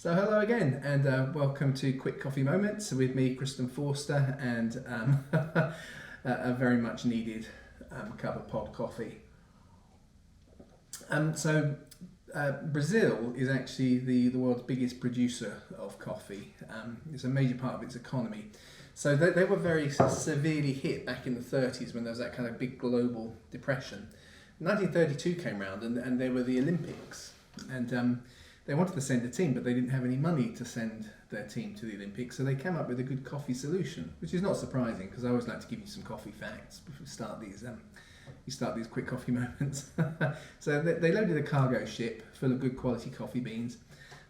So hello again, and welcome to Quick Coffee Moments with me, Christen Forster, and a very much needed cup of pod coffee. Brazil is actually the world's biggest producer of coffee. It's a major part of its economy. So they were very severely hit back in the 30s when there was that kind of big global depression. 1932 came round and there were the Olympics, and they wanted to send a team, but they didn't have any money to send their team to the Olympics, so they came up with a good coffee solution, which is not surprising because I always like to give you some coffee facts before we start these quick coffee moments. So they loaded a cargo ship full of good quality coffee beans.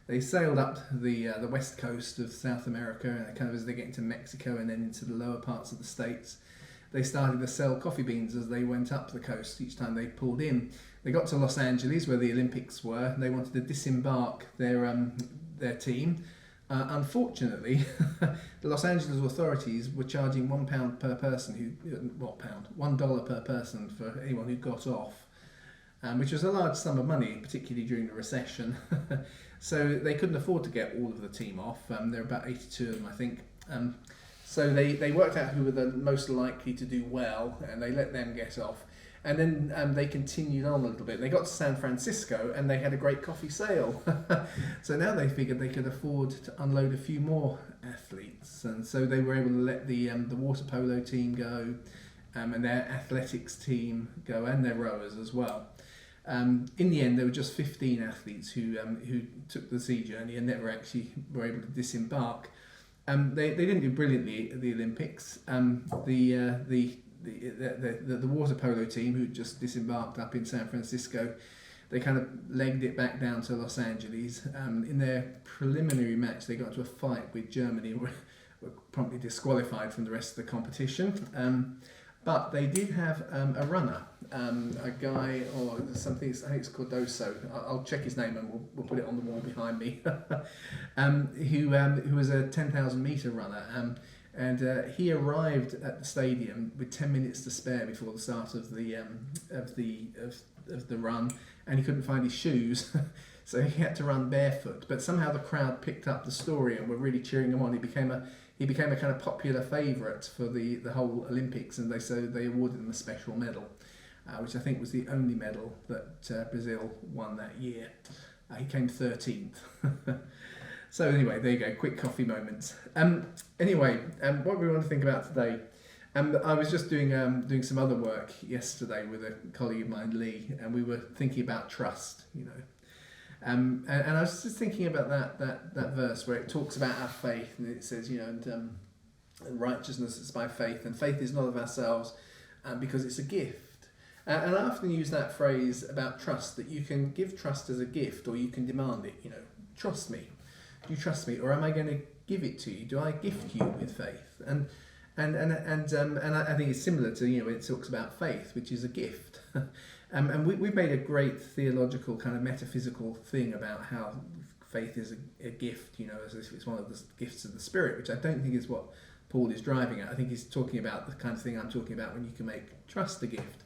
They sailed up the west coast of South America, and kind of as they get into Mexico and then into the lower parts of the States, they started to sell coffee beans as they went up the coast each time they pulled in. They got to Los Angeles where the Olympics were, and they wanted to disembark their team. Unfortunately, the Los Angeles authorities were charging £1 per person, $1 per person for anyone who got off, which was a large sum of money, particularly during the recession. So they couldn't afford to get all of the team off. There were about 82 of them, I think. So they worked out who were the most likely to do well, and they let them get off. And then they continued on a little bit. They got to San Francisco and they had a great coffee sale. So now they figured they could afford to unload a few more athletes. And so they were able to let the water polo team go, and their athletics team go, and their rowers as well. In the end, there were just 15 athletes who took the sea journey and never actually were able to disembark. They didn't do brilliantly at the Olympics. The water polo team, who just disembarked up in San Francisco, they kind of legged it back down to Los Angeles. In their preliminary match, they got into a fight with Germany and were promptly disqualified from the rest of the competition. But they did have a runner, a guy, or something, I think it's Cordoso. I'll check his name and we'll put it on the wall behind me. Who was a 10,000 metre runner. And he arrived at the stadium with 10 minutes to spare before the start of the run, and he couldn't find his shoes, so he had to run barefoot. But somehow the crowd picked up the story and were really cheering him on. He became a kind of popular favourite for the whole Olympics, and they awarded him a special medal, which I think was the only medal that Brazil won that year. He came 13th. So anyway, there you go, quick coffee moments. What we want to think about today, I was just doing some other work yesterday with a colleague of mine, Lee, and we were thinking about trust, and I was just thinking about that verse where it talks about our faith, and it says, and righteousness is by faith, and faith is not of ourselves, because it's a gift. And I often use that phrase about trust, that you can give trust as a gift, or you can demand it. Trust me. Do you trust me, or am I going to give it to you? Do I gift you with faith? And I think it's similar to when it talks about faith, which is a gift. And we've made a great theological kind of metaphysical thing about how faith is a gift, as if it's one of the gifts of the Spirit, which I don't think is what Paul is driving at. I think he's talking about the kind of thing I'm talking about when you can make trust a gift,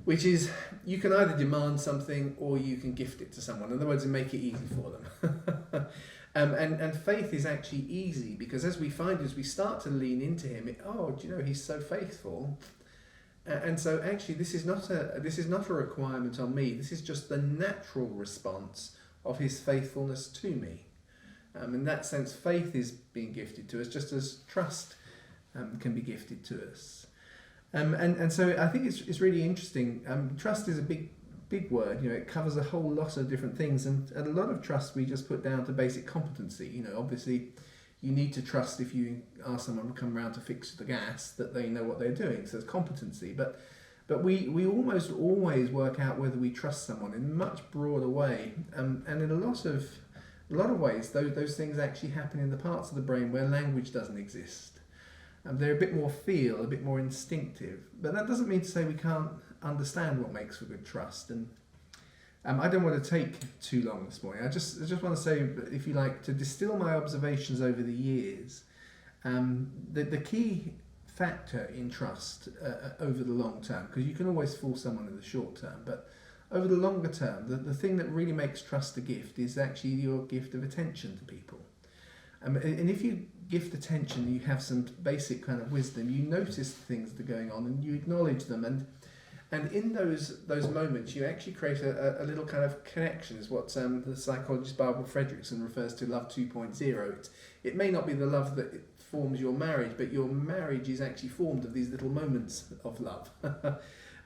which is you can either demand something or you can gift it to someone. In other words, make it easy for them. And faith is actually easy because as we start to lean into him, he's so faithful. And so actually this is not a requirement on me. This is just the natural response of his faithfulness to me. In that sense, faith is being gifted to us just as trust can be gifted to us. And so I think it's really interesting. Trust is a big word. It covers a whole lot of different things, and a lot of trust we just put down to basic competency. Obviously, you need to trust if you ask someone to come around to fix the gas that they know what they're doing. So it's competency. But we almost always work out whether we trust someone in a much broader way, and in a lot of ways, those things actually happen in the parts of the brain where language doesn't exist. They're a bit more a bit more instinctive. But that doesn't mean to say we can't understand what makes for good trust. And I don't want to take too long this morning. I just want to say, if you like, to distill my observations over the years, the key factor in trust over the long term, because you can always fool someone in the short term, but over the longer term, the thing that really makes trust a gift is actually your gift of attention to people. And if you gift attention, you have some basic kind of wisdom, you notice the things that are going on and you acknowledge them, and in those moments you actually create a little kind of connection, is what the psychologist Barbara Fredrickson refers to love 2.0. It may not be the love that forms your marriage, but your marriage is actually formed of these little moments of love.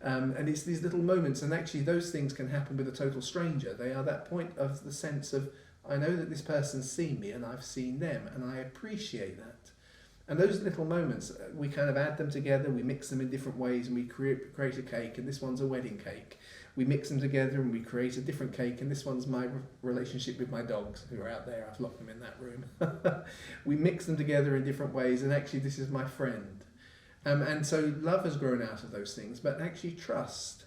And it's these little moments, and actually those things can happen with a total stranger. They are that point of the sense of, I know that this person's seen me and I've seen them, and I appreciate that. And those little moments, we kind of add them together, we mix them in different ways, and we create a cake, and this one's a wedding cake. We mix them together and we create a different cake, and this one's my relationship with my dogs who are out there. I've locked them in that room. We mix them together in different ways, and actually this is my friend. And so love has grown out of those things, but actually trust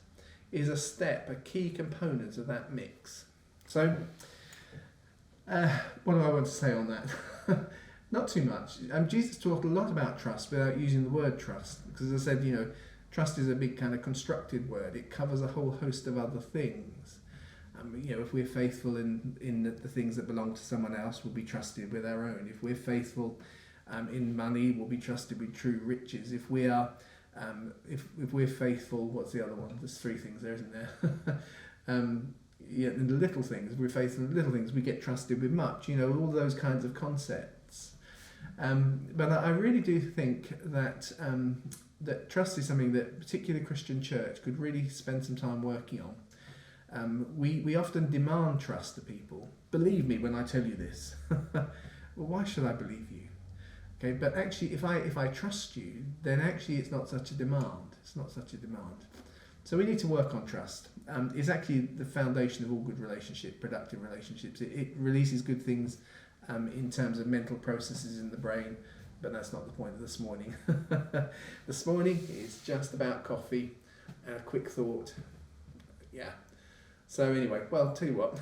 is a step, a key component of that mix. So what do I want to say on that? Not too much. Jesus talked a lot about trust without using the word trust, because as I said, trust is a big kind of constructed word. It covers a whole host of other things. If we're faithful in the things that belong to someone else, we'll be trusted with our own. If we're faithful in money, we'll be trusted with true riches. If we are, if we're faithful, what's the other one? There's three things there, isn't there? In the little things, if we're faithful in the little things, we get trusted with much. All those kinds of concepts. But I really do think that that trust is something that particularly Christian church could really spend some time working on. We often demand trust of people. Believe me when I tell you this. Well, why should I believe you? Okay, but actually, if I trust you, then actually it's not such a demand. It's not such a demand. So we need to work on trust. It's actually the foundation of all good relationship, productive relationships. It releases good things in terms of mental processes in the brain, but that's not the point of this morning. This morning is just about coffee and a quick thought. Yeah. So anyway, well, I'll tell you what.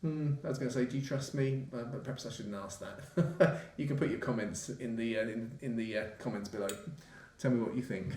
I was going to say, do you trust me? But perhaps I shouldn't ask that. You can put your comments in the comments below. Tell me what you think.